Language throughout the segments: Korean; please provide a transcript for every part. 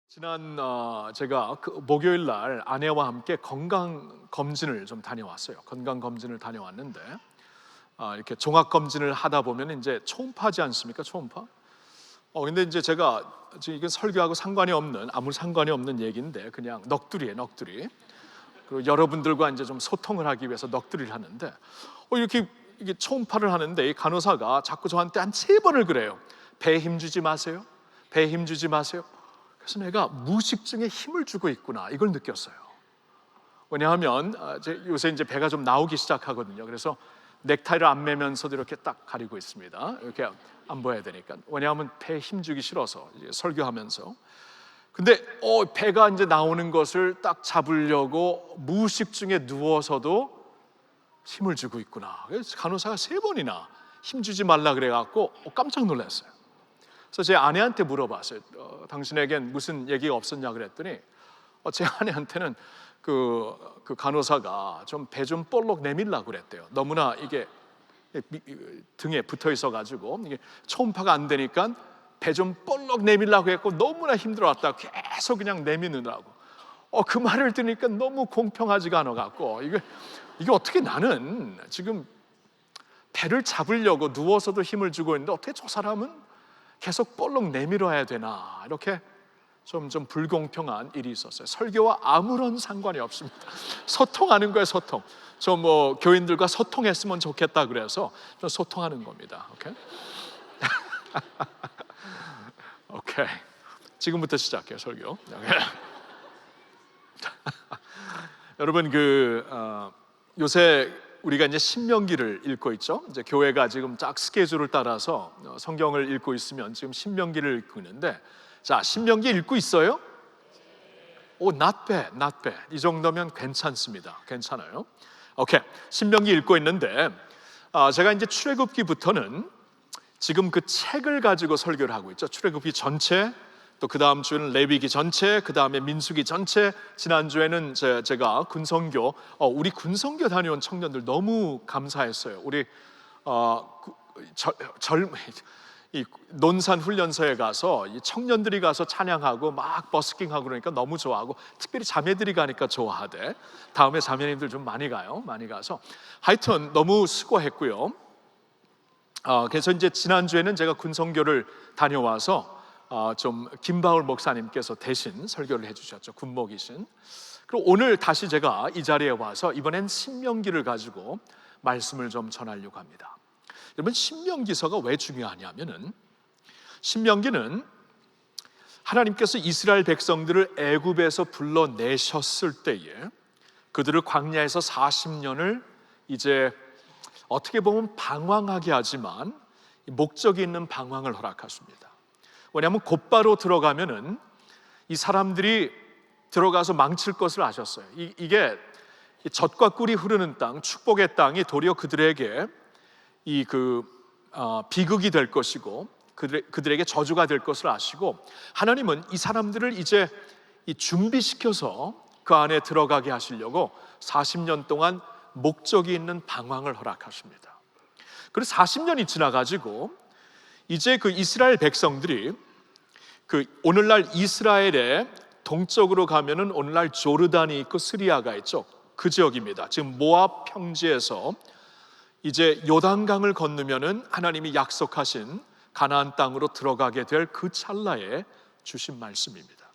지난 제가 목요일 날 아내와 함께 건강 검진을 좀 다녀왔어요. 건강 검진을 다녀왔는데 이렇게 종합 검진을 하다 보면 이제 초음파지 않습니까? 초음파. 근데 이제 제가 지금 이건 설교하고 상관이 없는 아무 상관이 없는 얘기인데 그냥 넋두리에 넋두리. 그리고 여러분들과 이제 좀 소통을 하기 위해서 넋두리를 하는데 이렇게 이게 초음파를 하는데 이 간호사가 자꾸 저한테 한 3번을 그래요. 배에 힘 주지 마세요. 배에 힘 주지 마세요. 그래서 내가 무식증에 힘을 주고 있구나 이걸 느꼈어요. 왜냐하면 요새 이제 배가 좀 나오기 시작하거든요. 그래서 넥타이를 안 매면서도 이렇게 딱 가리고 있습니다. 이렇게 안 보여야 되니까. 왜냐하면 배에 힘 주기 싫어서 이제 설교하면서. 근데 배가 이제 나오는 것을 딱 잡으려고 무식증에 누워서도 힘을 주고 있구나. 그래서 간호사가 3번이나 힘 주지 말라 그래갖고 깜짝 놀랐어요. 그래서 제 아내한테 물어봤어요. 당신에겐 무슨 얘기가 없었냐 그랬더니 제 아내한테는 그 간호사가 좀 배 좀 볼록 내밀라고 그랬대요. 너무나 이게 등에 붙어 있어가지고 이게 초음파가 안 되니까 배 좀 볼록 내밀라고 했고 너무나 힘들어왔다 계속 그냥 내미느라고. 그 말을 들으니까 너무 공평하지가 않아갖고 이게 어떻게 나는 지금 배를 잡으려고 누워서도 힘을 주고 있는데 어떻게 저 사람은 계속 볼록 내밀어야 되나 이렇게 좀 불공평한 일이 있었어요. 설교와 아무런 상관이 없습니다. 소통하는 거예요. 소통. 저 교인들과 소통했으면 좋겠다 그래서 좀 소통하는 겁니다. 오케이? 오케이. 지금부터 시작해요. 설교. 여러분 요새 우리가 이제 신명기를 읽고 있죠. 이제 교회가 지금 쫙 스케줄을 따라서 성경을 읽고 있으면 지금 신명기를 읽고 있는데, 자, 신명기 읽고 있어요? not bad, not bad. 이 정도면 괜찮습니다. 괜찮아요. 오케이. 신명기 읽고 있는데, 제가 이제 출애굽기부터는 지금 그 책을 가지고 설교를 하고 있죠. 출애굽기 전체, 또 그 다음 주에는 레위기 전체, 그 다음에 민수기 전체. 지난 주에는 제가 군성교, 우리 군성교 다녀온 청년들 너무 감사했어요. 우리 이 논산 훈련소에 가서 이 청년들이 가서 찬양하고 막 버스킹하고 그러니까 너무 좋아하고, 특별히 자매들이 가니까 좋아하대. 다음에 자매님들 좀 많이 가요. 많이 가서 하여튼 너무 수고했고요. 그래서 이제 지난 주에는 제가 군성교를 다녀와서 좀 김바울 목사님께서 대신 설교를 해주셨죠. 군목이신. 그리고 오늘 다시 제가 이 자리에 와서 이번엔 신명기를 가지고 말씀을 좀 전하려고 합니다. 여러분, 신명기서가 왜 중요하냐면은, 신명기는 하나님께서 이스라엘 백성들을 애굽에서 불러내셨을 때에 그들을 광야에서 40년을 이제 어떻게 보면 방황하게 하지만 목적이 있는 방황을 허락하십니다. 왜냐하면 곧바로 들어가면은 이 사람들이 들어가서 망칠 것을 아셨어요. 이게 젖과 꿀이 흐르는 땅, 축복의 땅이 도리어 그들에게 비극이 될 것이고 그들에게 저주가 될 것을 아시고, 하나님은 이 사람들을 이제 준비시켜서 그 안에 들어가게 하시려고 40년 동안 목적이 있는 방황을 허락하십니다. 그리고 40년이 지나가지고 이제 그 이스라엘 백성들이 오늘날 이스라엘의 동쪽으로 가면은 오늘날 조르단이 있고 스리아가 있죠. 그 지역입니다. 지금 모압 평지에서 이제 요단강을 건너면은 하나님이 약속하신 가나안 땅으로 들어가게 될 그 찰나에 주신 말씀입니다.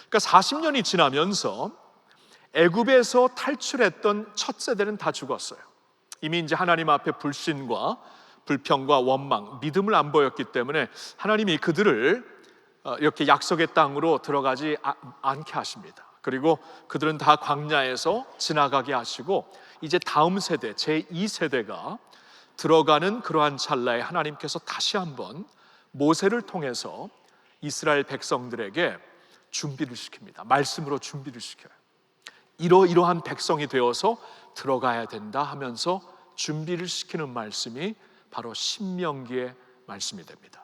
그러니까 40년이 지나면서 애굽에서 탈출했던 첫 세대는 다 죽었어요. 이미 이제 하나님 앞에 불신과 불평과 원망, 믿음을 안 보였기 때문에 하나님이 그들을 이렇게 약속의 땅으로 들어가지 않게 하십니다. 그리고 그들은 다 광야에서 지나가게 하시고 이제 다음 세대, 제2세대가 들어가는 그러한 찰나에 하나님께서 다시 한번 모세를 통해서 이스라엘 백성들에게 준비를 시킵니다. 말씀으로 준비를 시켜요. 이러이러한 백성이 되어서 들어가야 된다 하면서 준비를 시키는 말씀이 바로 신명기의 말씀이 됩니다.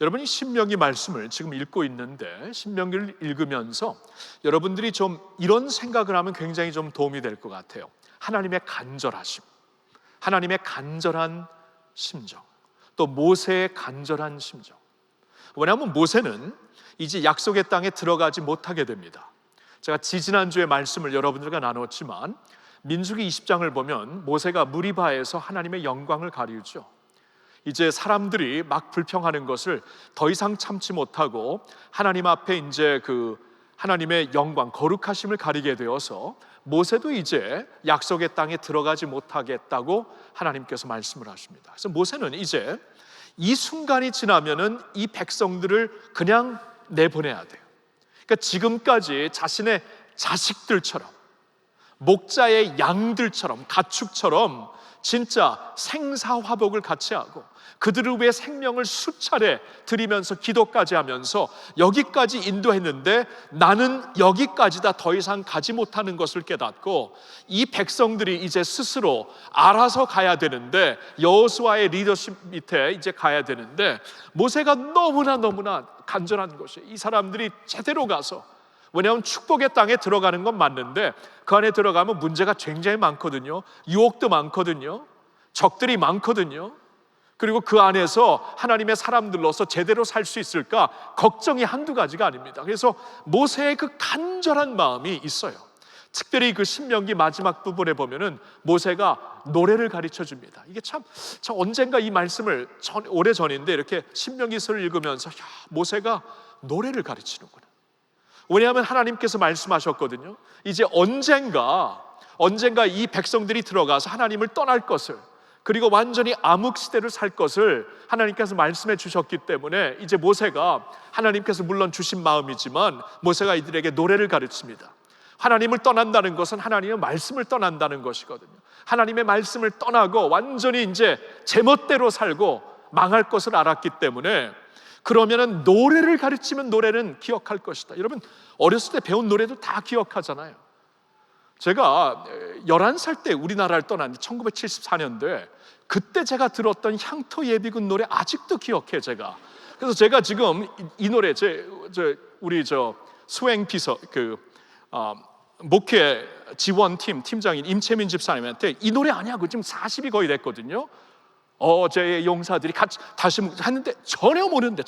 여러분이 신명기 말씀을 지금 읽고 있는데, 신명기를 읽으면서 여러분들이 좀 이런 생각을 하면 굉장히 좀 도움이 될 것 같아요. 하나님의 간절하심, 하나님의 간절한 심정, 또 모세의 간절한 심정. 왜냐하면 모세는 이제 약속의 땅에 들어가지 못하게 됩니다. 제가 지지난주에 말씀을 여러분들과 나눴지만 민수기 20장을 보면 모세가 무리바에서 하나님의 영광을 가리우죠. 이제 사람들이 막 불평하는 것을 더 이상 참지 못하고 하나님 앞에 이제 그 하나님의 영광, 거룩하심을 가리게 되어서 모세도 이제 약속의 땅에 들어가지 못하겠다고 하나님께서 말씀을 하십니다. 그래서 모세는 이제 이 순간이 지나면은 이 백성들을 그냥 내보내야 돼요. 그러니까 지금까지 자신의 자식들처럼, 목자의 양들처럼, 가축처럼 진짜 생사화복을 같이 하고 그들을 위해 생명을 수차례 드리면서 기도까지 하면서 여기까지 인도했는데 나는 여기까지다, 더 이상 가지 못하는 것을 깨닫고 이 백성들이 이제 스스로 알아서 가야 되는데, 여호수아의 리더십 밑에 이제 가야 되는데 모세가 너무나 간절한 것이 이 사람들이 제대로 가서, 왜냐하면 축복의 땅에 들어가는 건 맞는데 그 안에 들어가면 문제가 굉장히 많거든요. 유혹도 많거든요. 적들이 많거든요. 그리고 그 안에서 하나님의 사람들로서 제대로 살 수 있을까 걱정이 한두 가지가 아닙니다. 그래서 모세의 그 간절한 마음이 있어요. 특별히 그 신명기 마지막 부분에 보면은 모세가 노래를 가르쳐 줍니다. 이게 참 언젠가 이 말씀을 오래전인데 이렇게 신명기서를 읽으면서 모세가 노래를 가르치는구나. 왜냐하면 하나님께서 말씀하셨거든요. 이제 언젠가 이 백성들이 들어가서 하나님을 떠날 것을, 그리고 완전히 암흑 시대를 살 것을 하나님께서 말씀해 주셨기 때문에 이제 모세가, 하나님께서 물론 주신 마음이지만 모세가 이들에게 노래를 가르칩니다. 하나님을 떠난다는 것은 하나님의 말씀을 떠난다는 것이거든요. 하나님의 말씀을 떠나고 완전히 이제 제멋대로 살고 망할 것을 알았기 때문에, 그러면은 노래를 가르치면 노래는 기억할 것이다. 여러분 어렸을 때 배운 노래도 다 기억하잖아요. 제가 11살 때 우리나라를 떠났는데 1974년도에 그때 제가 들었던 향토 예비군 노래 아직도 기억해 제가. 그래서 제가 지금 이 노래 우리 수행 비서 목회 지원팀 팀장인 임채민 집사님한테 이 노래 아냐고 지금 40이 거의 됐거든요. 제 용사들이 같이 다시 했는데 전혀 모르는데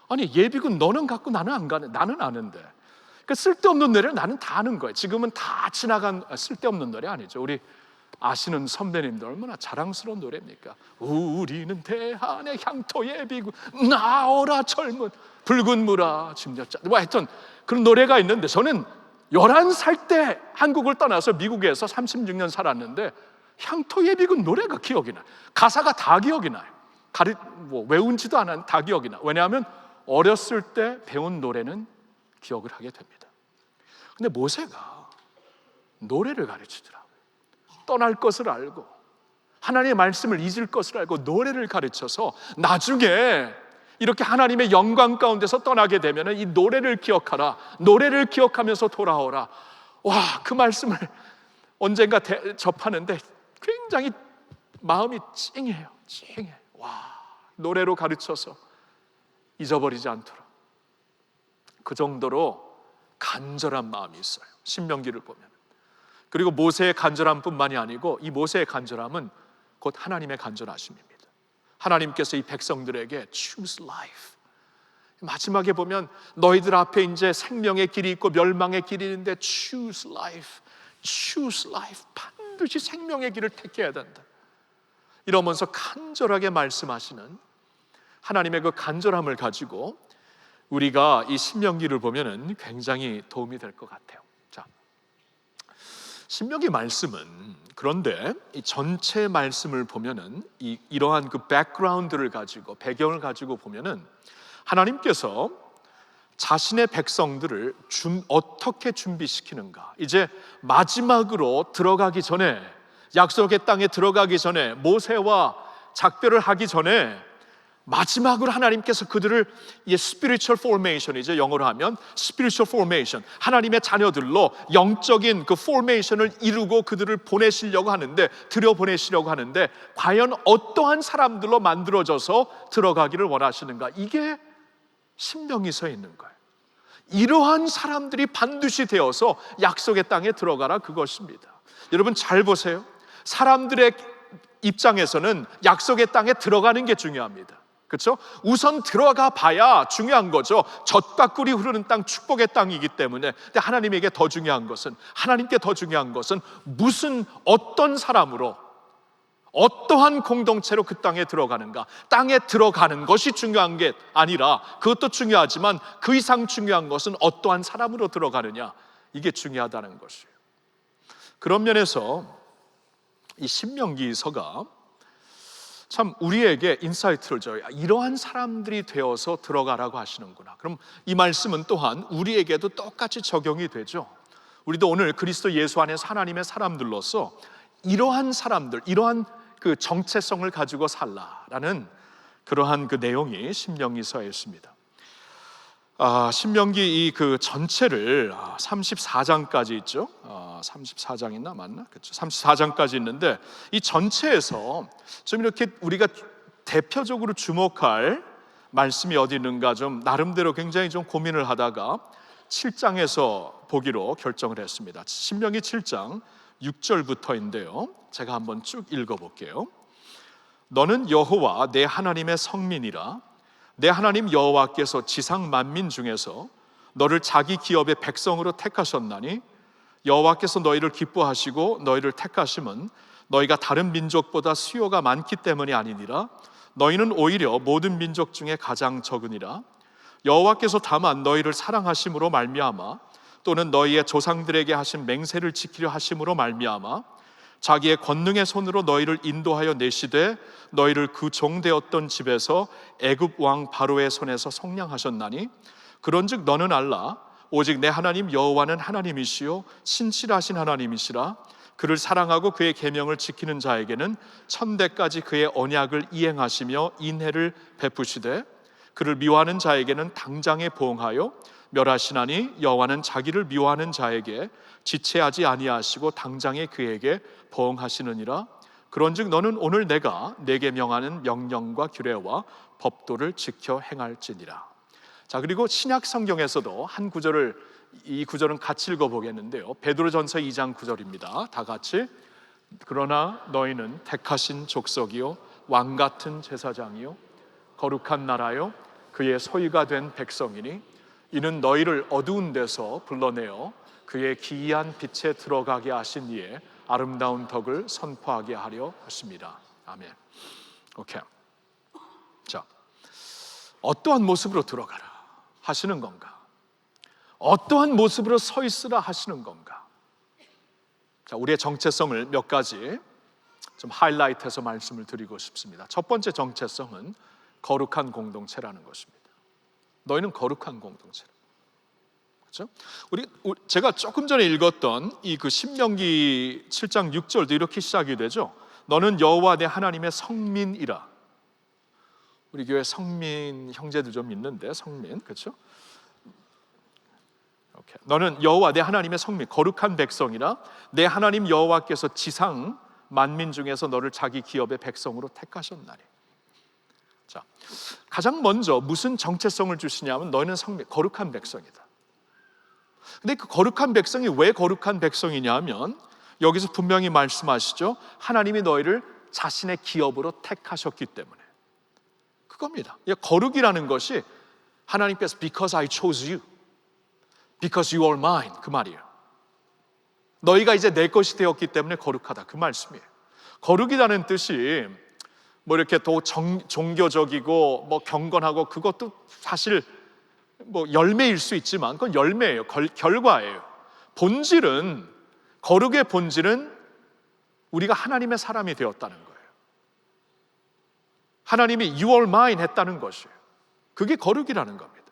아니 예비군 너는 갖고 나는 안 가네. 나는 아는데. 그 쓸데없는 노래를 나는 다 아는 거예요. 지금은 다 지나간 쓸데없는 노래 아니죠. 우리 아시는 선배님들 얼마나 자랑스러운 노래입니까? 우리는 대한의 향토 예비군, 나오라 젊은 붉은 무라 짐졌자. 하여튼 그런 노래가 있는데, 저는 11살 때 한국을 떠나서 미국에서 36년 살았는데 향토 예비군 노래가 기억이 나요. 가사가 다 기억이 나요. 외운지도 않았는데 다 기억이 나요. 왜냐하면 어렸을 때 배운 노래는 기억을 하게 됩니다. 근데 모세가 노래를 가르치더라고요. 떠날 것을 알고 하나님의 말씀을 잊을 것을 알고 노래를 가르쳐서 나중에 이렇게 하나님의 영광 가운데서 떠나게 되면 이 노래를 기억하라, 노래를 기억하면서 돌아오라. 그 말씀을 언젠가 접하는데 굉장히 마음이 찡해요. 노래로 가르쳐서 잊어버리지 않도록, 그 정도로 간절한 마음이 있어요. 신명기를 보면. 그리고 모세의 간절함뿐만이 아니고 이 모세의 간절함은 곧 하나님의 간절하심입니다. 하나님께서 이 백성들에게 choose life, 마지막에 보면 너희들 앞에 이제 생명의 길이 있고 멸망의 길이 있는데 choose life, 반드시 생명의 길을 택해야 된다. 이러면서 간절하게 말씀하시는 하나님의 그 간절함을 가지고 우리가 이 신명기를 보면은 굉장히 도움이 될 것 같아요. 자, 신명기 말씀은, 그런데 이 전체 말씀을 보면은 이러한 그 백그라운드를 가지고, 배경을 가지고 보면은 하나님께서 자신의 백성들을 어떻게 준비시키는가, 이제 마지막으로 들어가기 전에, 약속의 땅에 들어가기 전에, 모세와 작별을 하기 전에 마지막으로 하나님께서 그들을 spiritual formation이죠. 영어로 하면 spiritual formation, 하나님의 자녀들로 영적인 그 formation을 이루고 그들을 보내시려고 하는데, 들여보내시려고 하는데 과연 어떠한 사람들로 만들어져서 들어가기를 원하시는가, 이게 신명기서에 있는 거예요. 이러한 사람들이 반드시 되어서 약속의 땅에 들어가라, 그것입니다. 여러분 잘 보세요. 사람들의 입장에서는 약속의 땅에 들어가는 게 중요합니다. 그렇죠? 우선 들어가 봐야 중요한 거죠. 젖과 꿀이 흐르는 땅, 축복의 땅이기 때문에. 근데 하나님에게 더 중요한 것은, 하나님께 더 중요한 것은 무슨 어떤 사람으로, 어떠한 공동체로 그 땅에 들어가는가. 땅에 들어가는 것이 중요한 게 아니라, 그것도 중요하지만 그 이상 중요한 것은 어떠한 사람으로 들어가느냐, 이게 중요하다는 것이에요. 그런 면에서 이 신명기서가 참 우리에게 인사이트를 줘요. 이러한 사람들이 되어서 들어가라고 하시는구나. 그럼 이 말씀은 또한 우리에게도 똑같이 적용이 되죠. 우리도 오늘 그리스도 예수 안에서 하나님의 사람들로서 이러한 사람들, 이러한 그 정체성을 가지고 살라라는 그러한 그 내용이 신명기서에 있습니다. 신명기 이 그 전체를 34장까지 있죠. 34장 있나 맞나? 그렇죠. 34장까지 있는데 이 전체에서 좀 이렇게 우리가 대표적으로 주목할 말씀이 어디 있는가 좀 나름대로 굉장히 좀 고민을 하다가 7장에서 보기로 결정을 했습니다. 신명기 7장 6절부터인데요. 제가 한번 쭉 읽어볼게요. 너는 여호와 내 하나님의 성민이라. 내 하나님 여호와께서 지상 만민 중에서 너를 자기 기업의 백성으로 택하셨나니 여호와께서 너희를 기뻐하시고 너희를 택하심은 너희가 다른 민족보다 수요가 많기 때문이 아니니라. 너희는 오히려 모든 민족 중에 가장 적으니라. 여호와께서 다만 너희를 사랑하심으로 말미암아 또는 너희의 조상들에게 하신 맹세를 지키려 하심으로 말미암아 자기의 권능의 손으로 너희를 인도하여 내시되 너희를 그 종되었던 집에서 애굽 왕 바로의 손에서 속량하셨나니 그런즉 너는 알라. 오직 내 하나님 여호와는 하나님이시요 신실하신 하나님이시라. 그를 사랑하고 그의 계명을 지키는 자에게는 천대까지 그의 언약을 이행하시며 인애를 베푸시되 그를 미워하는 자에게는 당장에 보응하여 멸하시나니 여호와는 자기를 미워하는 자에게 지체하지 아니하시고 당장에 그에게 보응하시느니라. 그런즉 너는 오늘 내가 내게 명하는 명령과 규례와 법도를 지켜 행할지니라. 자, 그리고 신약 성경에서도 한 구절을, 이 구절은 같이 읽어보겠는데요. 베드로전서 2장 9절입니다. 다 같이. 그러나 너희는 택하신 족속이요 왕같은 제사장이요 거룩한 나라요 그의 소유가 된 백성이니 이는 너희를 어두운 데서 불러내어 그의 기이한 빛에 들어가게 하신 이의 아름다운 덕을 선포하게 하려 하십니다. 아멘. 오케이. 자, 어떠한 모습으로 들어가라 하시는 건가? 어떠한 모습으로 서 있으라 하시는 건가? 자, 우리의 정체성을 몇 가지 좀 하이라이트해서 말씀을 드리고 싶습니다. 첫 번째 정체성은 거룩한 공동체라는 것입니다. 너희는 거룩한 공동체라. 그렇죠? 제가 조금 전에 읽었던 이 그 신명기 7장 6절도 이렇게 시작이 되죠. 너는 여호와 내 하나님의 성민이라. 우리 교회 성민 형제들 좀 있는데 성민, 그렇죠? 오케이. 너는 여호와 내 하나님의 성민, 거룩한 백성이라. 내 하나님 여호와께서 지상 만민 중에서 너를 자기 기업의 백성으로 택하셨나니. 자, 가장 먼저 무슨 정체성을 주시냐면 너희는 성민, 거룩한 백성이다. 근데 그 거룩한 백성이 왜 거룩한 백성이냐 하면 여기서 분명히 말씀하시죠. 하나님이 너희를 자신의 기업으로 택하셨기 때문에 그겁니다. 거룩이라는 것이 하나님께서 because I chose you, because you are mine 그 말이에요. 너희가 이제 내 것이 되었기 때문에 거룩하다 그 말씀이에요. 거룩이라는 뜻이 뭐 이렇게 더 종교적이고 뭐 경건하고 그것도 사실 뭐 열매일 수 있지만 그건 열매예요. 결과예요. 본질은, 거룩의 본질은 우리가 하나님의 사람이 되었다는 거예요. 하나님이 You are mine 했다는 것이에요. 그게 거룩이라는 겁니다.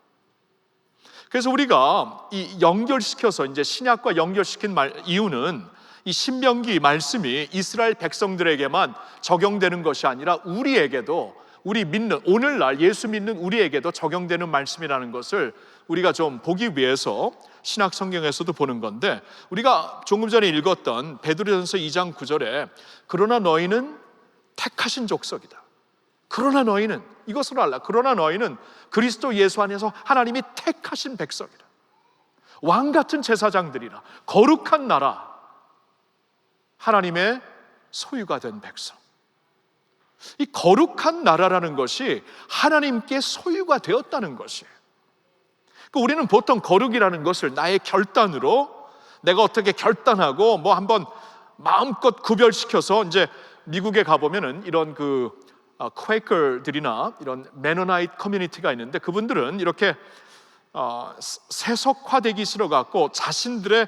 그래서 우리가 이 연결시켜서 이제 신약과 연결시킨 이유는 이 신명기 말씀이 이스라엘 백성들에게만 적용되는 것이 아니라 우리에게도, 우리 믿는 오늘날 예수 믿는 우리에게도 적용되는 말씀이라는 것을 우리가 좀 보기 위해서 신약 성경에서도 보는 건데, 우리가 조금 전에 읽었던 베드로전서 2장 9절에 그러나 너희는 택하신 족속이다. 그러나 너희는 이것을 알라. 그러나 너희는 그리스도 예수 안에서 하나님이 택하신 백성이라. 왕 같은 제사장들이라. 거룩한 나라. 하나님의 소유가 된 백성. 이 거룩한 나라라는 것이 하나님께 소유가 되었다는 것이에요. 우리는 보통 거룩이라는 것을 나의 결단으로, 내가 어떻게 결단하고 뭐 한번 마음껏 구별시켜서, 이제 미국에 가보면은 이런 퀘이커들이나 이런 메노나이트 커뮤니티가 있는데, 그분들은 이렇게 세속화되기 싫어 갖고 자신들의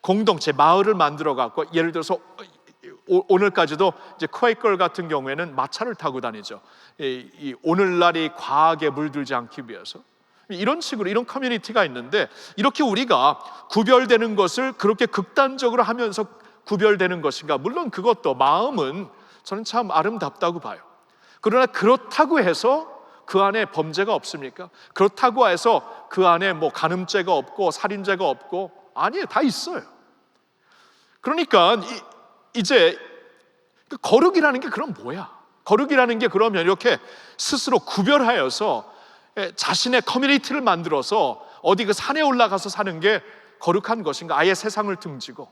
공동체, 마을을 만들어 갖고, 예를 들어서 오늘까지도 이제 퀘이커 같은 경우에는 마차를 타고 다니죠. 이 오늘날이 과하게 물들지 않기 위해서. 이런 식으로 이런 커뮤니티가 있는데, 이렇게 우리가 구별되는 것을 그렇게 극단적으로 하면서 구별되는 것인가? 물론 그것도 마음은 저는 참 아름답다고 봐요. 그러나 그렇다고 해서 그 안에 범죄가 없습니까? 그렇다고 해서 그 안에 뭐 간음죄가 없고 살인죄가 없고, 아니에요. 다 있어요. 그러니까 이제 거룩이라는 게 그럼 뭐야? 거룩이라는 게 그러면 이렇게 스스로 구별하여서 자신의 커뮤니티를 만들어서 어디 그 산에 올라가서 사는 게 거룩한 것인가? 아예 세상을 등지고.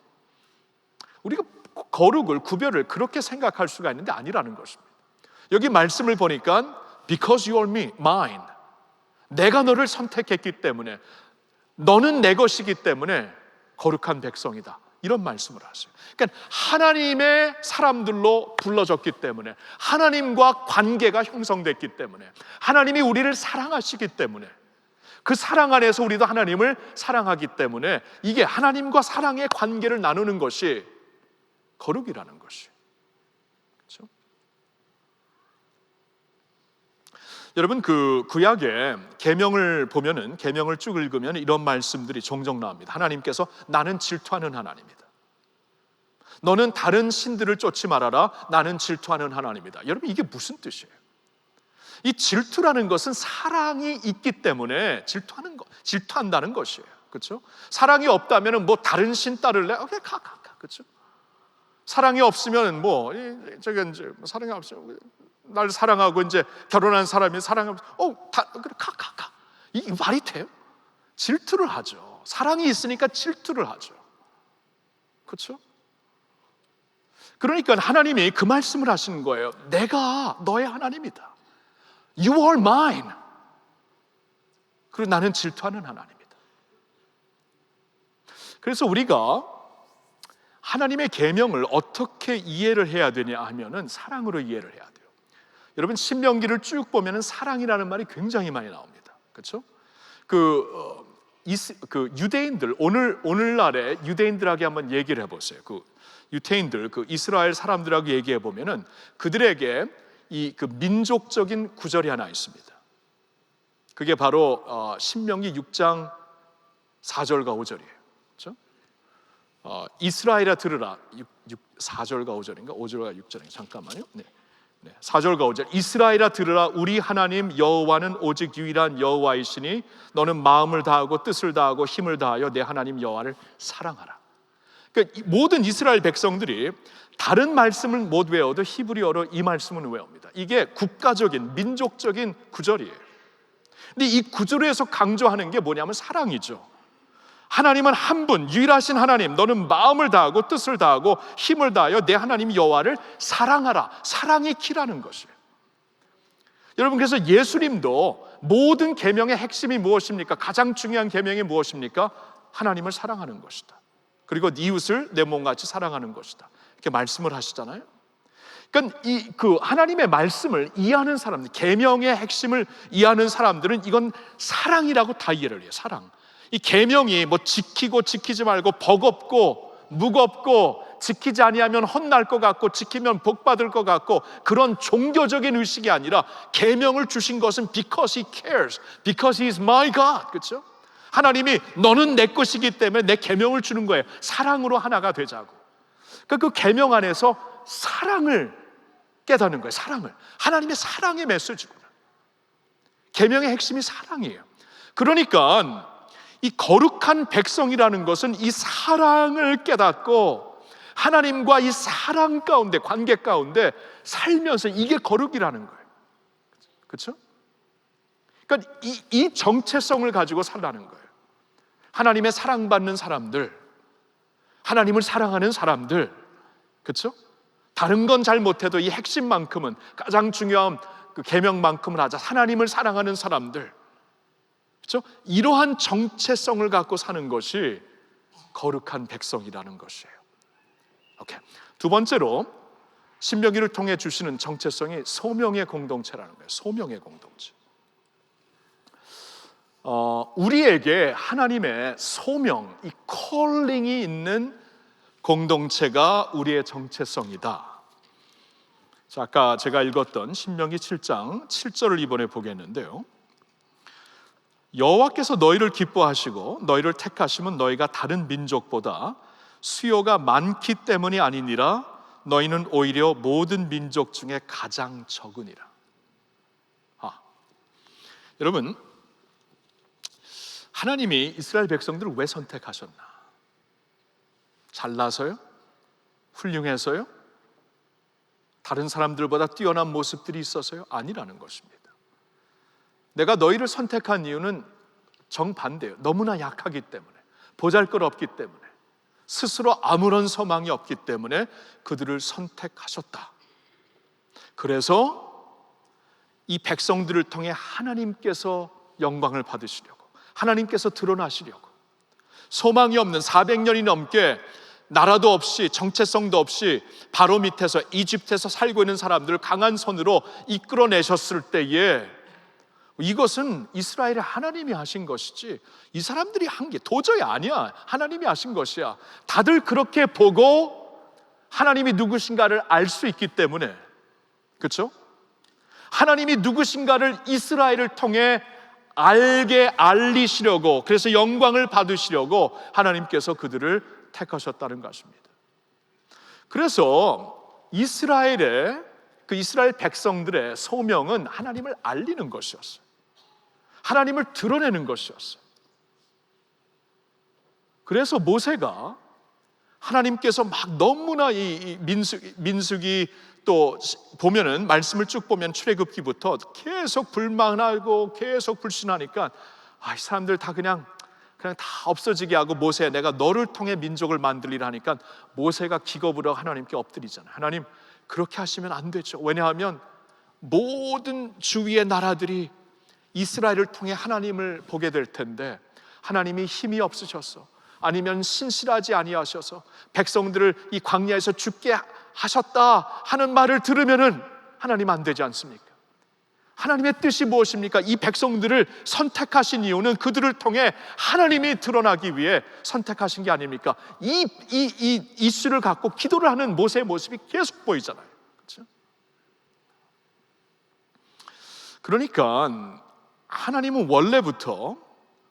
우리가 거룩을, 구별을 그렇게 생각할 수가 있는데 아니라는 것입니다. 여기 말씀을 보니까 Because you are mine, 내가 너를 선택했기 때문에, 너는 내 것이기 때문에 거룩한 백성이다, 이런 말씀을 하세요. 그러니까 하나님의 사람들로 불러졌기 때문에, 하나님과 관계가 형성됐기 때문에, 하나님이 우리를 사랑하시기 때문에, 그 사랑 안에서 우리도 하나님을 사랑하기 때문에, 이게 하나님과 사랑의 관계를 나누는 것이 거룩이라는 것이. 그렇죠? 여러분, 구약의 계명을 보면은, 계명을 쭉 읽으면 이런 말씀들이 종종 나옵니다. 하나님께서 나는 질투하는 하나님이다. 너는 다른 신들을 쫓지 말아라. 나는 질투하는 하나님이다. 여러분, 이게 무슨 뜻이에요? 이 질투라는 것은 사랑이 있기 때문에 질투한다는 것이에요. 그렇죠? 사랑이 없다면은 뭐 다른 신 따를래? 오케이, 가. 그렇죠? 사랑이 없으면 사랑이 없으면, 날 사랑하고 이제 결혼한 사람이 사랑하면 가. 이 말이 돼요? 질투를 하죠. 사랑이 있으니까 질투를 하죠. 그렇죠? 그러니까 하나님이 그 말씀을 하시는 거예요. 내가 너의 하나님이다. You are mine. 그리고 나는 질투하는 하나님이다. 그래서 우리가 하나님의 계명을 어떻게 이해를 해야 되냐 하면은 사랑으로 이해를 해야 돼요. 여러분, 신명기를 쭉 보면은 사랑이라는 말이 굉장히 많이 나옵니다. 그렇죠? 유대인들, 오늘날의 유대인들에게 한번 얘기를 해보세요. 유대인들, 이스라엘 사람들하고 얘기해 보면은 그들에게 그 민족적인 구절이 하나 있습니다. 그게 바로 신명기 6장 4절과 5절이에요. 그렇죠? 이스라엘아 들으라. 4절과 5절인가? 5절과 6절인가? 잠깐만요. 네. 4절과 5절. 이스라엘아 들으라. 우리 하나님 여호와는 오직 유일한 여호와이시니 너는 마음을 다하고 뜻을 다하고 힘을 다하여 내 하나님 여호와를 사랑하라. 그러니까 모든 이스라엘 백성들이 다른 말씀을 못 외워도 히브리어로 이 말씀을 외웁니다. 이게 국가적인, 민족적인 구절이에요. 근데 이 구절에서 강조하는 게 뭐냐면 사랑이죠. 하나님은 한 분, 유일하신 하나님, 너는 마음을 다하고 뜻을 다하고 힘을 다하여 내 하나님 여호와를 사랑하라. 사랑이 키라는 것이에요. 여러분, 그래서 예수님도 모든 계명의 핵심이 무엇입니까? 가장 중요한 계명이 무엇입니까? 하나님을 사랑하는 것이다. 그리고 이웃을 내 몸같이 사랑하는 것이다. 이렇게 말씀을 하시잖아요. 그러니까 하나님의 말씀을 이해하는 사람들, 계명의 핵심을 이해하는 사람들은 이건 사랑이라고 다 이해를 해요. 사랑. 이 계명이 뭐 지키고 지키지 말고, 버겁고 무겁고, 지키지 아니하면 혼날 것 같고 지키면 복 받을 것 같고, 그런 종교적인 의식이 아니라 계명을 주신 것은 because he cares, because he is my God. 그렇죠? 하나님이 너는 내 것이기 때문에 내 계명을 주는 거예요. 사랑으로 하나가 되자고. 그러니까 그 계명 안에서 사랑을 깨닫는 거예요. 사랑을. 하나님의 사랑의 메시지구나. 계명의 핵심이 사랑이에요. 그러니까 이 거룩한 백성이라는 것은 이 사랑을 깨닫고 하나님과 이 사랑 가운데, 관계 가운데 살면서, 이게 거룩이라는 거예요. 그렇죠? 그러니까 이 정체성을 가지고 살라는 거예요. 하나님의 사랑받는 사람들, 하나님을 사랑하는 사람들, 그렇죠? 다른 건 잘 못해도 이 핵심만큼은, 가장 중요한 그 계명만큼은 하자. 하나님을 사랑하는 사람들, 그렇죠? 이러한 정체성을 갖고 사는 것이 거룩한 백성이라는 것이에요. 오케이. 두 번째로 신명기를 통해 주시는 정체성이 소명의 공동체라는 거예요. 소명의 공동체. 우리에게 하나님의 소명, 이 콜링이 있는 공동체가 우리의 정체성이다. 자, 아까 제가 읽었던 신명기 7장 7절을 이번에 보겠는데요. 여호와께서 너희를 기뻐하시고 너희를 택하심은 너희가 다른 민족보다 수요가 많기 때문이 아니니라. 너희는 오히려 모든 민족 중에 가장 적으니라. 여러분, 하나님이 이스라엘 백성들을 왜 선택하셨나? 잘나서요? 훌륭해서요? 다른 사람들보다 뛰어난 모습들이 있어서요? 아니라는 것입니다. 내가 너희를 선택한 이유는 정반대예요. 너무나 약하기 때문에, 보잘것없기 때문에, 스스로 아무런 소망이 없기 때문에 그들을 선택하셨다. 그래서 이 백성들을 통해 하나님께서 영광을 받으시려고, 하나님께서 드러나시려고, 소망이 없는 400년이 넘게 나라도 없이 정체성도 없이 바로 밑에서 이집트에서 살고 있는 사람들을 강한 손으로 이끌어내셨을 때에 이것은 이스라엘의 하나님이 하신 것이지 이 사람들이 한 게 도저히 아니야. 하나님이 하신 것이야. 다들 그렇게 보고 하나님이 누구신가를 알 수 있기 때문에, 그렇죠? 하나님이 누구신가를 이스라엘을 통해 알리시려고, 그래서 영광을 받으시려고 하나님께서 그들을 택하셨다는 것입니다. 그래서 이스라엘 백성들의 소명은 하나님을 알리는 것이었어요. 하나님을 드러내는 것이었어요. 그래서 모세가 하나님께서 막 너무나 이 민수기 또 보면은 말씀을 쭉 보면 출애굽기부터 계속 불만하고 계속 불신하니까 이 사람들 다 그냥 다 없어지게 하고, 모세, 내가 너를 통해 민족을 만들리라 하니까 모세가 기겁으로 하나님께 엎드리잖아요. 하나님, 그렇게 하시면 안 되죠. 왜냐하면 모든 주위의 나라들이 이스라엘을 통해 하나님을 보게 될 텐데 하나님이 힘이 없으셔서, 아니면 신실하지 아니하셔서 백성들을 이 광야에서 죽게 하셨다 하는 말을 들으면은 하나님 안 되지 않습니까? 하나님의 뜻이 무엇입니까? 이 백성들을 선택하신 이유는 그들을 통해 하나님이 드러나기 위해 선택하신 게 아닙니까? 이 이슈를 갖고 기도를 하는 모세의 모습이 계속 보이잖아요. 그렇죠? 그러니까 하나님은 원래부터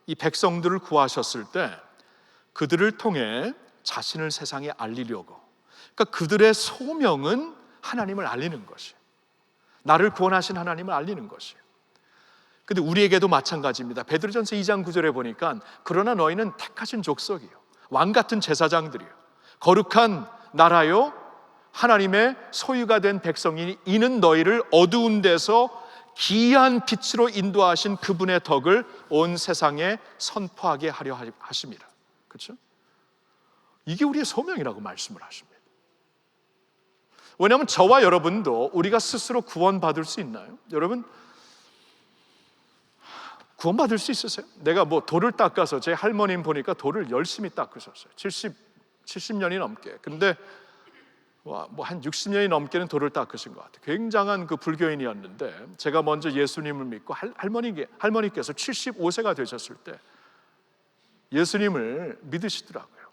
이 백성들을 구하셨을 때 그들을 통해 자신을 세상에 알리려고, 그러니까 그들의 소명은 하나님을 알리는 것이에요. 나를 구원하신 하나님을 알리는 것이에요. 근데 우리에게도 마찬가지입니다. 베드로전서 2장 9절에 보니까 그러나 너희는 택하신 족속이요, 왕 같은 제사장들이요, 거룩한 나라요, 하나님의 소유가 된 백성이니 이는 너희를 어두운 데서 기이한 빛으로 인도하신 그분의 덕을 온 세상에 선포하게 하려 하심이라. 그렇죠? 이게 우리의 소명이라고 말씀을 하십니다. 왜냐하면 저와 여러분도 우리가 스스로 구원받을 수 있나요? 여러분, 구원받을 수 있으세요? 내가 돌을 닦아서, 제 할머님 보니까 돌을 열심히 닦으셨어요. 70년이 넘게. 근데 한 60년이 넘게는 돌을 닦으신 것 같아요. 굉장한 그 불교인이었는데 제가 먼저 예수님을 믿고 할머니께서 75세가 되셨을 때 예수님을 믿으시더라고요.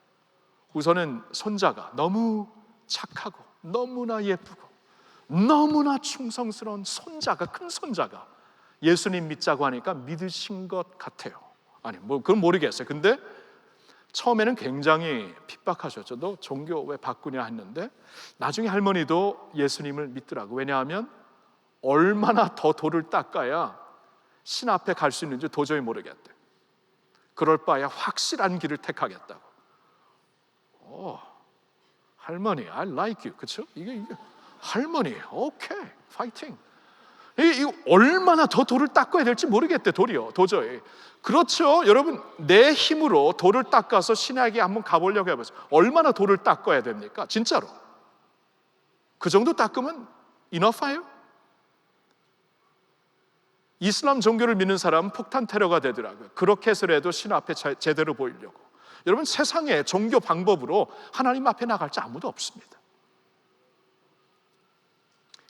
우선은 손자가 너무 착하고 너무나 예쁘고 너무나 충성스러운 큰 손자가 예수님 믿자고 하니까 믿으신 것 같아요. 아니 그건 모르겠어요. 근데 처음에는 굉장히 핍박하셨죠. 너 종교 왜 바꾸냐 했는데 나중에 할머니도 예수님을 믿더라고. 왜냐하면 얼마나 더 돌을 닦아야 신 앞에 갈 수 있는지 도저히 모르겠대. 그럴 바에야 확실한 길을 택하겠다고. 할머니, I like you. 그렇죠? 이게 할머니, 오케이, 파이팅. 이거 얼마나 더 돌을 닦아야 될지 모르겠대. 돌이요, 도저히. 그렇죠, 여러분. 내 힘으로 돌을 닦아서 신에게 한번 가보려고 해보세요. 얼마나 돌을 닦아야 됩니까? 진짜로. 그 정도 닦으면 enough예요? 이슬람 종교를 믿는 사람은 폭탄 테러가 되더라고요. 그렇게 해서라도 신 앞에 제대로 보이려고. 여러분, 세상에 종교 방법으로 하나님 앞에 나갈 자 아무도 없습니다.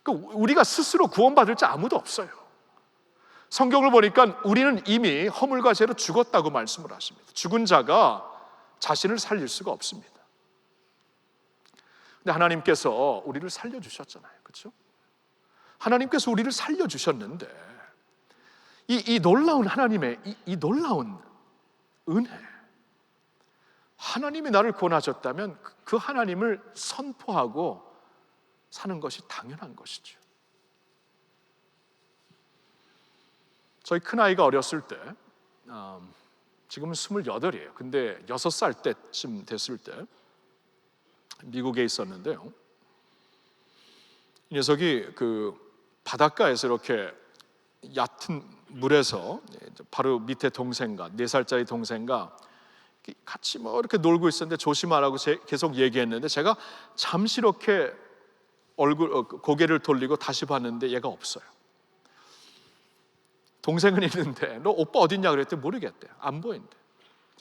우리가 스스로 구원받을 자 아무도 없어요. 성경을 보니까 우리는 이미 허물과 죄로 죽었다고 말씀을 하십니다. 죽은 자가 자신을 살릴 수가 없습니다. 근데 하나님께서 우리를 살려주셨잖아요. 그렇죠? 하나님께서 우리를 살려주셨는데 이 놀라운 하나님의 이 놀라운 은혜, 하나님이 나를 구원하셨다면 그 하나님을 선포하고 사는 것이 당연한 것이죠. 저희 큰아이가 어렸을 때, 지금은 28이에요. 근데 6살 때쯤 됐을 때 미국에 있었는데요, 이 녀석이 그 바닷가에서 이렇게 얕은 물에서 바로 밑에 동생과 4살짜리 동생과 같이 뭐 이렇게 놀고 있었는데 조심하라고 계속 얘기했는데, 제가 잠시 이렇게 고개를 돌리고 다시 봤는데 얘가 없어요. 동생은 있는데 너 오빠 어딨냐 그랬더니 모르겠대. 안 보인대.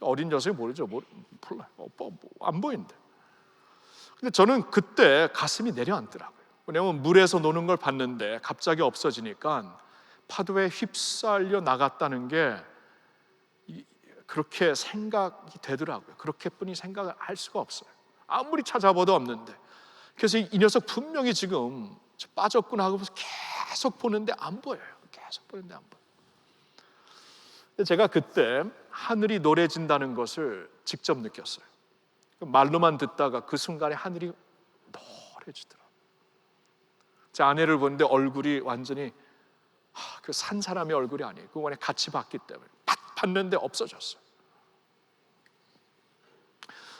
어린 녀석이 모르죠. 몰라요. 오빠 안 보인대. 근데 저는 그때 가슴이 내려앉더라고요. 왜냐하면 물에서 노는 걸 봤는데 갑자기 없어지니까 파도에 휩쓸려 나갔다는 게 그렇게 생각이 되더라고요. 그렇게뿐이 생각을 할 수가 없어요. 아무리 찾아봐도 없는데. 그래서 이 녀석 분명히 지금 빠졌구나 하고 계속 보는데 안 보여요. 계속 보는데 안 보여요. 근데 제가 그때 하늘이 노래진다는 것을 직접 느꼈어요. 말로만 듣다가 그 순간에 하늘이 노래지더라고요. 제 아내를 보는데 얼굴이 완전히 그 산 사람의 얼굴이 아니에요. 그거에 같이 봤기 때문에 팍 봤는데 없어졌어요.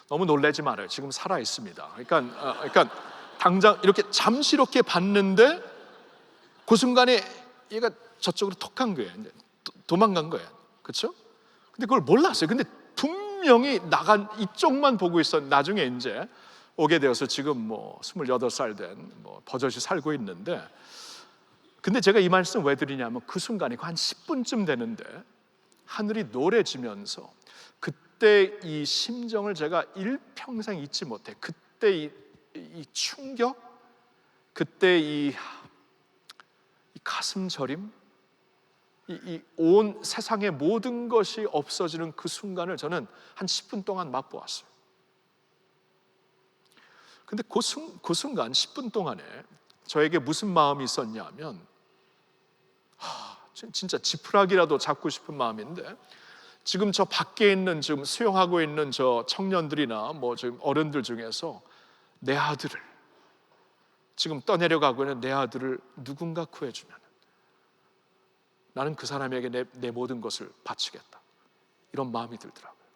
너무 놀라지 말아요. 지금 살아 있습니다. 그러니까 당장 이렇게 잠시 이렇게 봤는데 그 순간에 얘가 저쪽으로 톡한 거예요. 이제 도망간 거예요. 그렇죠? 근데 그걸 몰랐어요. 근데 분명히 나간 이쪽만 보고 있었는데 나중에 이제 오게 되어서 지금 뭐 28살 된 버젓이 살고 있는데, 근데 제가 이 말씀 왜 드리냐면 그 순간이 한 10분쯤 되는데 하늘이 노래지면서 그때 이 심정을 제가 일평생 잊지 못해. 그때 이 충격, 그때 이 가슴 저림, 이 온 세상의 모든 것이 없어지는 그 순간을 저는 한 10분 동안 맛보았어요. 근데 그 순간 10분 동안에 저에게 무슨 마음이 있었냐면, 진짜 지푸라기라도 잡고 싶은 마음인데, 지금 저 밖에 있는 지금 수영하고 있는 저 청년들이나 지금 어른들 중에서 내 아들을, 지금 떠내려가고 있는 내 아들을 누군가 구해주면 나는 그 사람에게 내 모든 것을 바치겠다, 이런 마음이 들더라고요.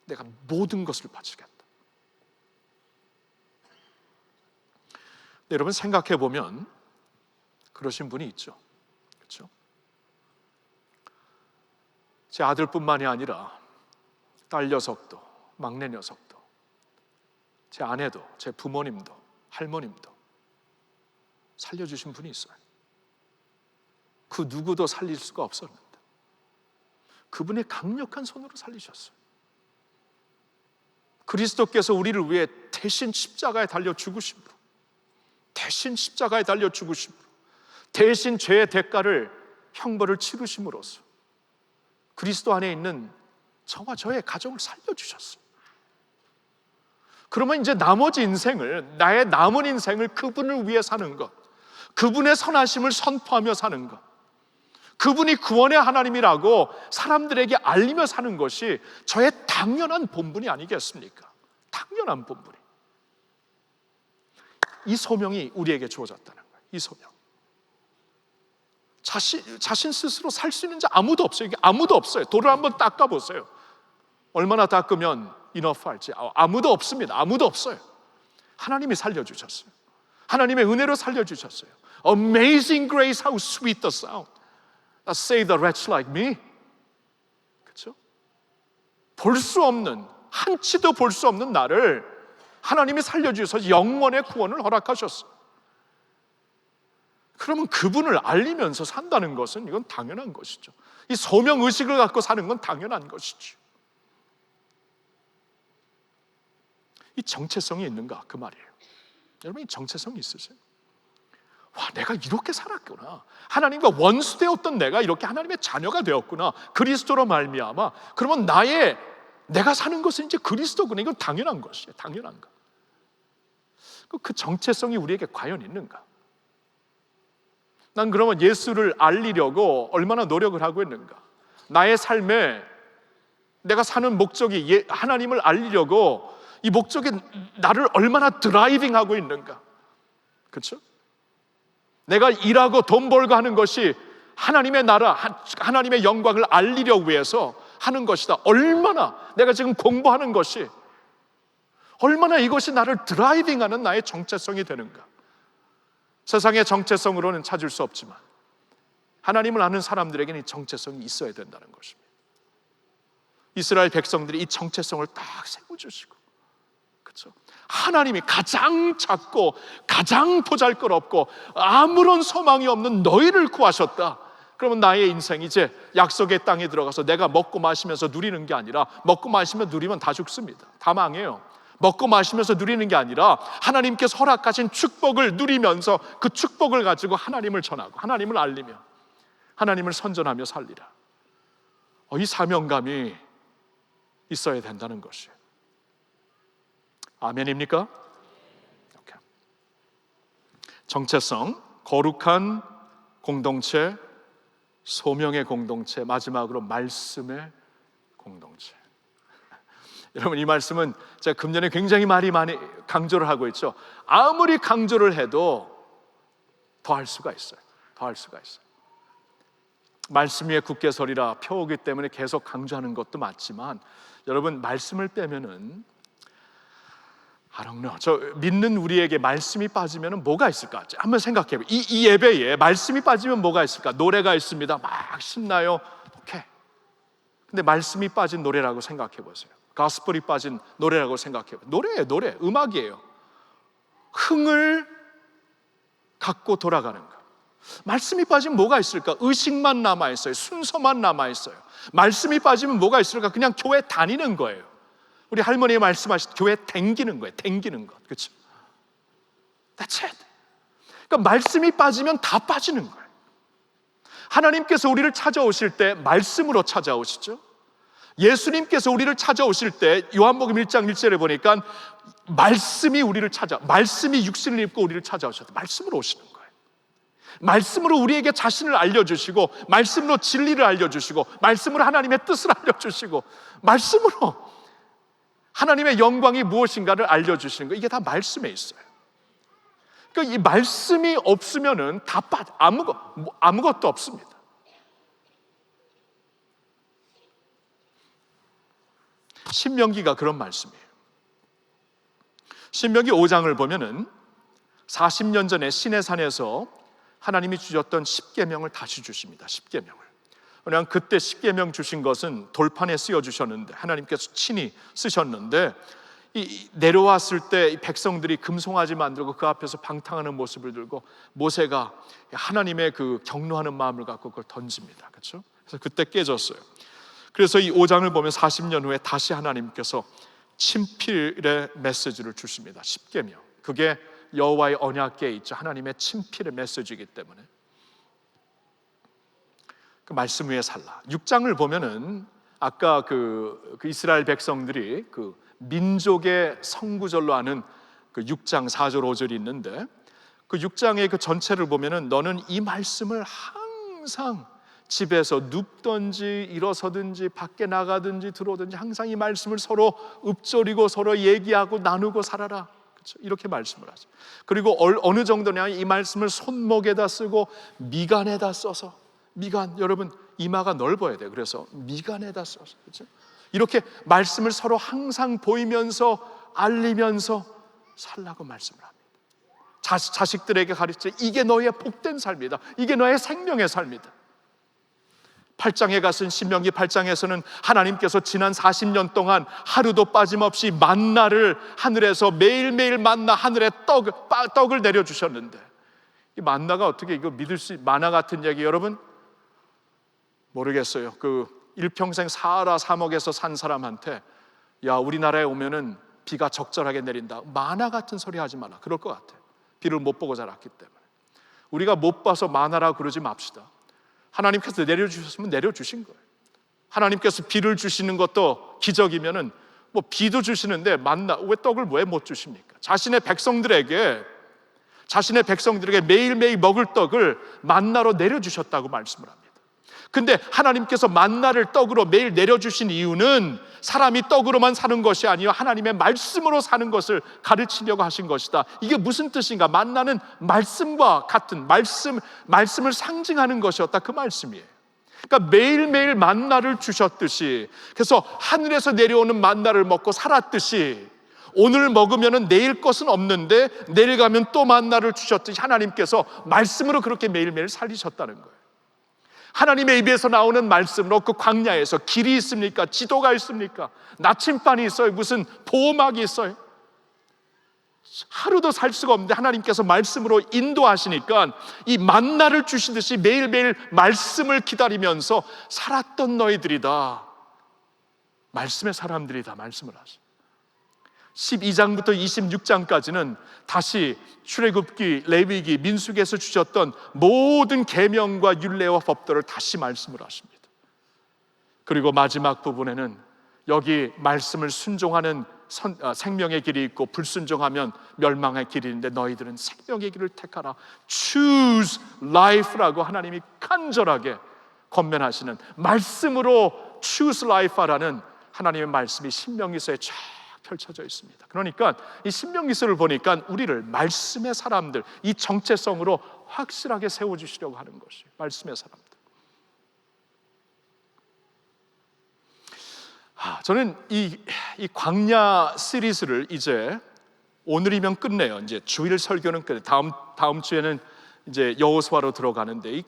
내가 모든 것을 바치겠다. 근데 여러분 생각해 보면 그러신 분이 있죠. 그렇죠? 제 아들뿐만이 아니라 딸 녀석도, 막내 녀석도, 제 아내도, 제 부모님도, 할머님도 살려주신 분이 있어요. 그 누구도 살릴 수가 없었는데 그분의 강력한 손으로 살리셨어요. 그리스도께서 우리를 위해 대신 십자가에 달려 죽으신 분, 대신 십자가에 달려 죽으신 분, 대신 죄의 대가를 형벌을 치르심으로써 그리스도 안에 있는 저와 저의 가정을 살려주셨어요. 그러면 이제 나머지 인생을, 나의 남은 인생을 그분을 위해 사는 것, 그분의 선하심을 선포하며 사는 것, 그분이 구원의 하나님이라고 사람들에게 알리며 사는 것이 저의 당연한 본분이 아니겠습니까? 당연한 본분이. 이 소명이 우리에게 주어졌다는 거예요. 이 소명. 자신 스스로 살 수 있는 자 아무도 없어요. 이게 아무도 없어요. 돌을 한번 닦아보세요. 얼마나 닦으면 enough 할지 아무도 없습니다. 아무도 없어요. 하나님이 살려주셨어요. 하나님의 은혜로 살려주셨어요. Amazing grace, how sweet the sound that saved a wretch like me. 그렇죠? 볼 수 없는, 한치도 볼 수 없는 나를 하나님이 살려주셔서 영원의 구원을 허락하셨어요. 그러면 그분을 알리면서 산다는 것은 이건 당연한 것이죠. 이 소명의식을 갖고 사는 건 당연한 것이죠. 이 정체성이 있는가? 그 말이에요. 여러분, 이 정체성이 있으세요? 와, 내가 이렇게 살았구나. 하나님과 원수되었던 내가 이렇게 하나님의 자녀가 되었구나. 그리스도로 말미암아. 그러면 내가 사는 것은 이제 그리스도구나. 이건 당연한 것이에요. 당연한 것. 그 정체성이 우리에게 과연 있는가? 난 그러면 예수를 알리려고 얼마나 노력을 하고 있는가? 나의 삶에 내가 사는 목적이 하나님을 알리려고 이 목적이 나를 얼마나 드라이빙하고 있는가? 그렇죠? 내가 일하고 돈 벌고 하는 것이 하나님의 나라, 하나님의 영광을 알리려고 위해서 하는 것이다. 얼마나 내가 지금 공부하는 것이 얼마나 이것이 나를 드라이빙하는 나의 정체성이 되는가? 세상의 정체성으로는 찾을 수 없지만 하나님을 아는 사람들에게는 이 정체성이 있어야 된다는 것입니다. 이스라엘 백성들이 이 정체성을 딱 세워주시고, 그렇죠? 하나님이 가장 작고 가장 보잘것없고 아무런 소망이 없는 너희를 구하셨다. 그러면 나의 인생 이제 약속의 땅에 들어가서 내가 먹고 마시면서 누리는 게 아니라, 먹고 마시면 누리면 다 죽습니다. 다 망해요. 먹고 마시면서 누리는 게 아니라 하나님께서 허락하신 축복을 누리면서 그 축복을 가지고 하나님을 전하고 하나님을 알리며 하나님을 선전하며 살리라. 이 사명감이 있어야 된다는 것이에요. 아멘입니까? 오케이. 정체성, 거룩한 공동체, 소명의 공동체, 마지막으로 말씀의 공동체. 여러분, 이 말씀은 제가 금년에 굉장히 많이 강조를 하고 있죠. 아무리 강조를 해도 더 할 수가 있어요. 더 할 수가 있어요. 말씀 위에 굳게 서리라 표어기 때문에 계속 강조하는 것도 맞지만, 여러분, 말씀을 빼면은 저 믿는 우리에게 말씀이 빠지면 뭐가 있을까? 한번 생각해 봐요. 이 예배에 말씀이 빠지면 뭐가 있을까? 노래가 있습니다. 막 신나요. 오케이. 근데 말씀이 빠진 노래라고 생각해 보세요. 가스펠이 빠진 노래라고 생각해 보세요. 노래예요, 노래. 음악이에요. 흥을 갖고 돌아가는 거. 말씀이 빠지면 뭐가 있을까? 의식만 남아있어요. 순서만 남아있어요. 말씀이 빠지면 뭐가 있을까? 그냥 교회 다니는 거예요. 우리 할머니가 말씀하신 교회 댕기는 거예요. 댕기는 것. 그렇죠? That's it. 그러니까 말씀이 빠지면 다 빠지는 거예요. 하나님께서 우리를 찾아오실 때 말씀으로 찾아오시죠. 예수님께서 우리를 찾아오실 때 요한복음 1장 1절에 보니까 말씀이 말씀이 육신을 입고 우리를 찾아오셨다. 말씀으로 오시는 거예요. 말씀으로 우리에게 자신을 알려주시고, 말씀으로 진리를 알려주시고, 말씀으로 하나님의 뜻을 알려주시고, 말씀으로 하나님의 영광이 무엇인가를 알려주시는 거, 이게 다 말씀에 있어요. 그러니까 이 말씀이 없으면은 다 아무것도 없습니다. 신명기가 그런 말씀이에요. 신명기 5장을 보면은 40년 전에 시내산에서 하나님이 주셨던 10계명을 다시 주십니다. 10계명을. 그냥 그때 10계명 주신 것은 돌판에 쓰여 주셨는데, 하나님께서 친히 쓰셨는데, 내려왔을 때 백성들이 금송아지 만들고 그 앞에서 방탕하는 모습을 들고 모세가 하나님의 그 경노하는 마음을 갖고 그걸 던집니다. 그렇죠? 그래서 그때 깨졌어요. 그래서 이 5장을 보면 40년 후에 다시 하나님께서 친필의 메시지를 주십니다. 10계명. 그게 여호와의 언약궤에 있죠. 하나님의 친필의 메시지이기 때문에 그 말씀 위에 살라. 6장을 보면은 아까 그 이스라엘 백성들이 그 민족의 성구절로 하는 그 6장 4절 5절이 있는데, 그 6장의 그 전체를 보면은 너는 이 말씀을 항상 집에서 눕든지 일어서든지 밖에 나가든지 들어오든지 항상 이 말씀을 서로 읊조리고 서로 얘기하고 나누고 살아라. 그렇죠? 이렇게 말씀을 하죠. 그리고 어느 정도냐, 이 말씀을 손목에다 쓰고 미간에다 써서, 미간, 여러분 이마가 넓어야 돼요. 그래서 미간에다 써서, 그렇죠? 이렇게 말씀을 서로 항상 보이면서 알리면서 살라고 말씀을 합니다. 자식들에게 가르쳐, 이게 너의 복된 삶이다. 이게 너의 생명의 삶이다. 8장에 가신 신명기 8장에서는 하나님께서 지난 40년 동안 하루도 빠짐없이 만나를 하늘에서 매일매일 만나 하늘에 떡을 내려주셨는데, 이 만나가 어떻게 이거 만화 같은 얘기 여러분 모르겠어요. 그 일평생 사하라 사막에서 산 사람한테 야 우리나라에 오면은 비가 적절하게 내린다, 만화 같은 소리 하지 마라 그럴 것 같아. 비를 못 보고 자랐기 때문에. 우리가 못 봐서 만화라 그러지 맙시다. 하나님께서 내려주셨으면 내려주신 거예요. 하나님께서 비를 주시는 것도 기적이면은 뭐 비도 주시는데 만나 왜 떡을 왜 못 주십니까? 자신의 백성들에게 매일매일 먹을 떡을 만나로 내려주셨다고 말씀을 합니다. 근데 하나님께서 만나를 떡으로 매일 내려주신 이유는 사람이 떡으로만 사는 것이 아니요 하나님의 말씀으로 사는 것을 가르치려고 하신 것이다. 이게 무슨 뜻인가? 만나는 말씀과 같은 말씀을 상징하는 것이었다, 그 말씀이에요. 그러니까 매일매일 만나를 주셨듯이, 그래서 하늘에서 내려오는 만나를 먹고 살았듯이, 오늘 먹으면 내일 것은 없는데 내일 가면 또 만나를 주셨듯이 하나님께서 말씀으로 그렇게 매일매일 살리셨다는 거예요. 하나님의 입에서 나오는 말씀으로 그 광야에서 길이 있습니까? 지도가 있습니까? 나침반이 있어요? 무슨 보호막이 있어요? 하루도 살 수가 없는데 하나님께서 말씀으로 인도하시니까 이 만나를 주시듯이 매일매일 말씀을 기다리면서 살았던 너희들이다, 말씀의 사람들이다 말씀을 하시죠. 12장부터 26장까지는 다시 출애굽기, 레위기, 민수기에서 주셨던 모든 계명과 율례와 법도를 다시 말씀을 하십니다. 그리고 마지막 부분에는 여기 말씀을 순종하는 생명의 길이 있고 불순종하면 멸망의 길이 있는데 너희들은 생명의 길을 택하라, choose life라고 하나님이 간절하게 권면하시는 말씀으로 choose life라는 하나님의 말씀이 신명기서에 쫙 펼쳐져 있습니다. 그러니까 이 신명기서를 보니까 우리를 말씀의 사람들, 이 정체성으로 확실하게 세워주시려고 하는 것이 말씀의 사람들. 저는 이 광야 시리즈를 이제 오늘이면 끝내요. 이제 주일 설교는 끝내. 다음 주에는 이제 여호수아로 들어가는데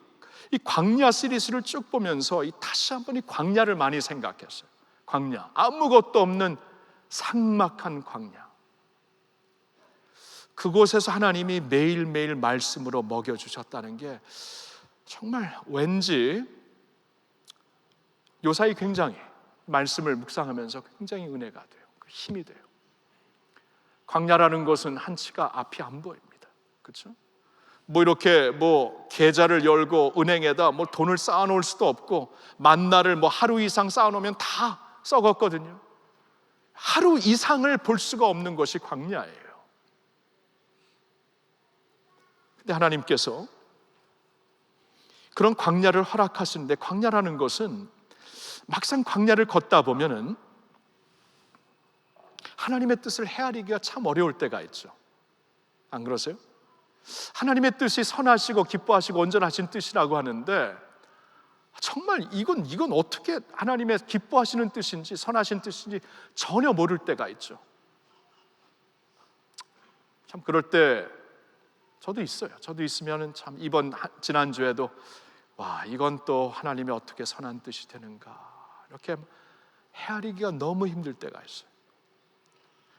이 광야 시리즈를 쭉 보면서 다시 한번 이 광야를 많이 생각했어요. 광야, 아무것도 없는 삭막한 광야. 그곳에서 하나님이 매일매일 말씀으로 먹여주셨다는 게 정말 왠지 요사이 굉장히 말씀을 묵상하면서 굉장히 은혜가 돼요. 힘이 돼요. 광야라는 것은 한치가 앞이 안 보입니다. 그렇죠? 이렇게 계좌를 열고 은행에다 돈을 쌓아놓을 수도 없고, 만나를 하루 이상 쌓아놓으면 다 썩었거든요. 하루 이상을 볼 수가 없는 것이 광야예요. 근데 하나님께서 그런 광야를 허락하시는데, 광야라는 것은 막상 광야를 걷다 보면은 하나님의 뜻을 헤아리기가 참 어려울 때가 있죠. 안 그러세요? 하나님의 뜻이 선하시고 기뻐하시고 온전하신 뜻이라고 하는데 정말 이건 어떻게 하나님의 기뻐하시는 뜻인지 선하신 뜻인지 전혀 모를 때가 있죠. 참 그럴 때 저도 있어요. 저도 있으면은 참 지난주에도 이건 또 하나님의 어떻게 선한 뜻이 되는가 이렇게 헤아리기가 너무 힘들 때가 있어요.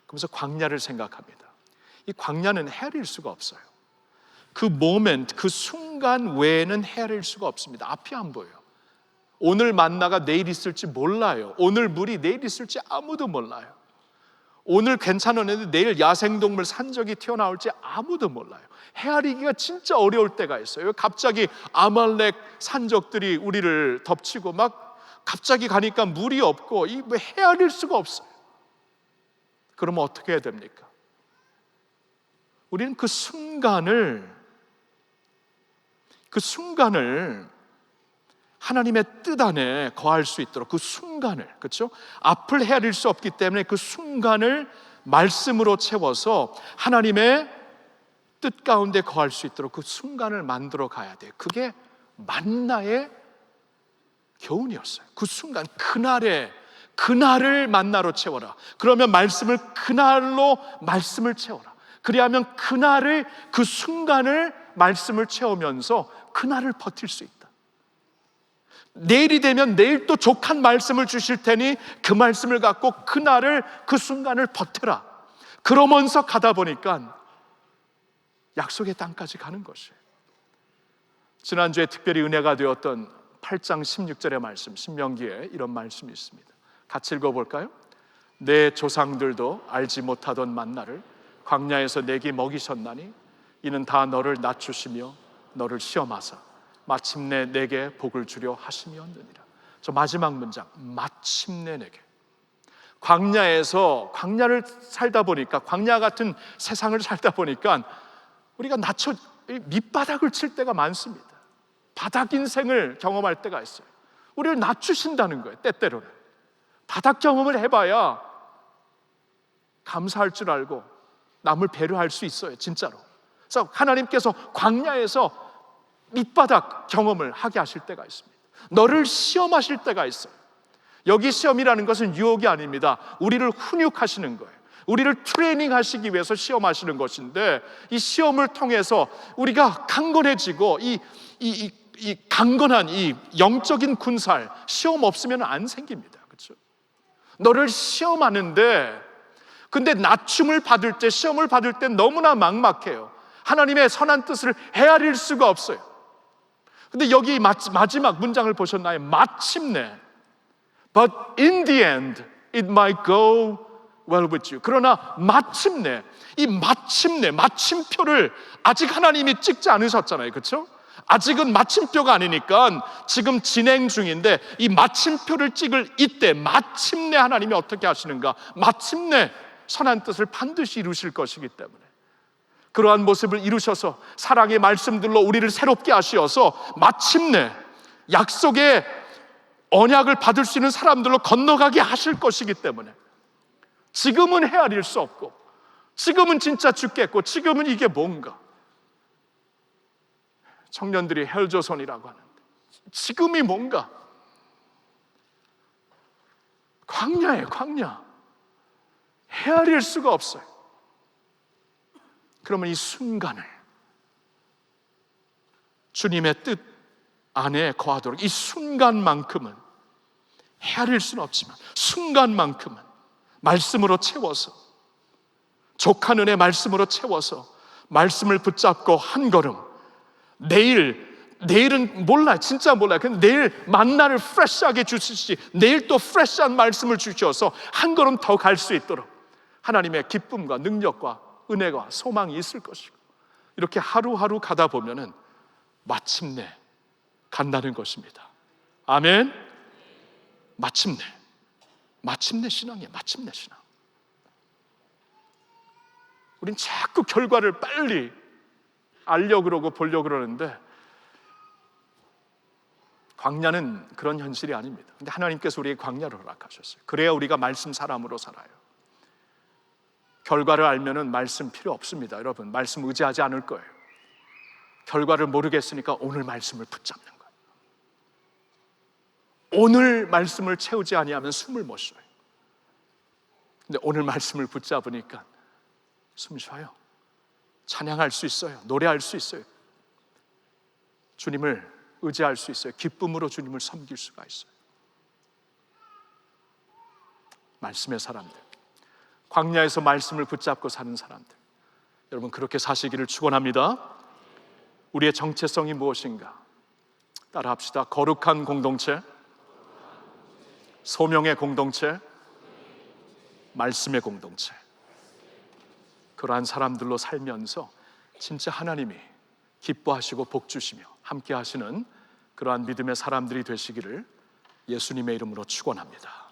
그러면서 광야를 생각합니다. 이 광야는 헤아릴 수가 없어요. 그 모멘트, 그 순간 외에는 헤아릴 수가 없습니다. 앞이 안 보여요. 오늘 만나가 내일 있을지 몰라요. 오늘 물이 내일 있을지 아무도 몰라요. 오늘 괜찮았는데 내일 야생동물 산적이 튀어나올지 아무도 몰라요. 헤아리기가 진짜 어려울 때가 있어요. 갑자기 아말렉 산적들이 우리를 덮치고 갑자기 가니까 물이 없고 헤아릴 수가 없어요. 그러면 어떻게 해야 됩니까? 우리는 그 순간을 하나님의 뜻 안에 거할 수 있도록 그 순간을, 그렇죠? 앞을 헤아릴 수 없기 때문에 그 순간을 말씀으로 채워서 하나님의 뜻 가운데 거할 수 있도록 그 순간을 만들어 가야 돼요. 그게 만나의 교훈이었어요. 그 순간, 그날을 만나로 채워라. 그러면 그날로 말씀을 채워라. 그리하면 그 순간을 말씀을 채우면서 그날을 버틸 수 있다. 내일이 되면 내일 또 족한 말씀을 주실 테니 그 말씀을 갖고 그 순간을 버텨라. 그러면서 가다 보니까 약속의 땅까지 가는 것이에요. 지난주에 특별히 은혜가 되었던 8장 16절의 말씀, 신명기에 이런 말씀이 있습니다. 같이 읽어볼까요? 내 조상들도 알지 못하던 만나를 광야에서 내게 먹이셨나니 이는 다 너를 낮추시며 너를 시험하사 마침내 내게 복을 주려 하심이었느니라. 저 마지막 문장, 마침내 내게. 광야를 살다 보니까, 광야 같은 세상을 살다 보니까 우리가 밑바닥을 칠 때가 많습니다. 바닥 인생을 경험할 때가 있어요. 우리를 낮추신다는 거예요. 때때로는 바닥 경험을 해봐야 감사할 줄 알고 남을 배려할 수 있어요, 진짜로. 그래서 하나님께서 광야에서 밑바닥 경험을 하게 하실 때가 있습니다. 너를 시험하실 때가 있어요. 여기 시험이라는 것은 유혹이 아닙니다. 우리를 훈육하시는 거예요. 우리를 트레이닝 하시기 위해서 시험하시는 것인데, 이 시험을 통해서 우리가 강건해지고 이 강건한 이 영적인 군살, 시험 없으면 안 생깁니다. 그렇죠? 너를 시험하는데, 근데 낮춤을 받을 때, 시험을 받을 때 너무나 막막해요. 하나님의 선한 뜻을 헤아릴 수가 없어요. 근데 여기 마지막 문장을 보셨나요? 마침내, but in the end it might go well with you. 그러나 마침내, 이 마침표를 아직 하나님이 찍지 않으셨잖아요, 그렇죠? 아직은 마침표가 아니니까 지금 진행 중인데, 이 마침표를 찍을 이때 마침내 하나님이 어떻게 하시는가? 마침내 선한 뜻을 반드시 이루실 것이기 때문에, 그러한 모습을 이루셔서 사랑의 말씀들로 우리를 새롭게 하시어서 마침내 약속의 언약을 받을 수 있는 사람들로 건너가게 하실 것이기 때문에, 지금은 헤아릴 수 없고, 지금은 진짜 죽겠고, 지금은 이게 뭔가, 청년들이 헬조선이라고 하는데 지금이 뭔가, 광야예요, 광야. 헤아릴 수가 없어요. 그러면 이 순간을 주님의 뜻 안에 거하도록, 이 순간만큼은 헤아릴 수는 없지만 순간만큼은 말씀으로 채워서, 족한 은혜 말씀으로 채워서 말씀을 붙잡고 한 걸음, 내일은 몰라요, 진짜 몰라요. 근데 내일 만나를 프레시하게 주시지, 내일 또 프레시한 말씀을 주셔서 한 걸음 더 갈 수 있도록 하나님의 기쁨과 능력과 은혜와 소망이 있을 것이고, 이렇게 하루하루 가다 보면은 마침내 간다는 것입니다. 아멘. 마침내 신앙이에요. 마침내 신앙. 우린 자꾸 결과를 빨리 알려고 그러고 보려고 그러는데, 광야는 그런 현실이 아닙니다. 근데 하나님께서 우리에게 광야를 허락하셨어요. 그래야 우리가 말씀 사람으로 살아요. 결과를 알면은 말씀 필요 없습니다. 여러분, 말씀 의지하지 않을 거예요. 결과를 모르겠으니까 오늘 말씀을 붙잡는 거예요. 오늘 말씀을 채우지 아니하면 숨을 못 쉬어요. 근데 오늘 말씀을 붙잡으니까 숨 쉬어요. 찬양할 수 있어요. 노래할 수 있어요. 주님을 의지할 수 있어요. 기쁨으로 주님을 섬길 수가 있어요. 말씀의 사람들, 광야에서 말씀을 붙잡고 사는 사람들, 여러분 그렇게 사시기를 축원합니다. 우리의 정체성이 무엇인가? 따라합시다. 거룩한 공동체, 소명의 공동체, 말씀의 공동체. 그러한 사람들로 살면서 진짜 하나님이 기뻐하시고 복 주시며 함께 하시는 그러한 믿음의 사람들이 되시기를 예수님의 이름으로 축원합니다.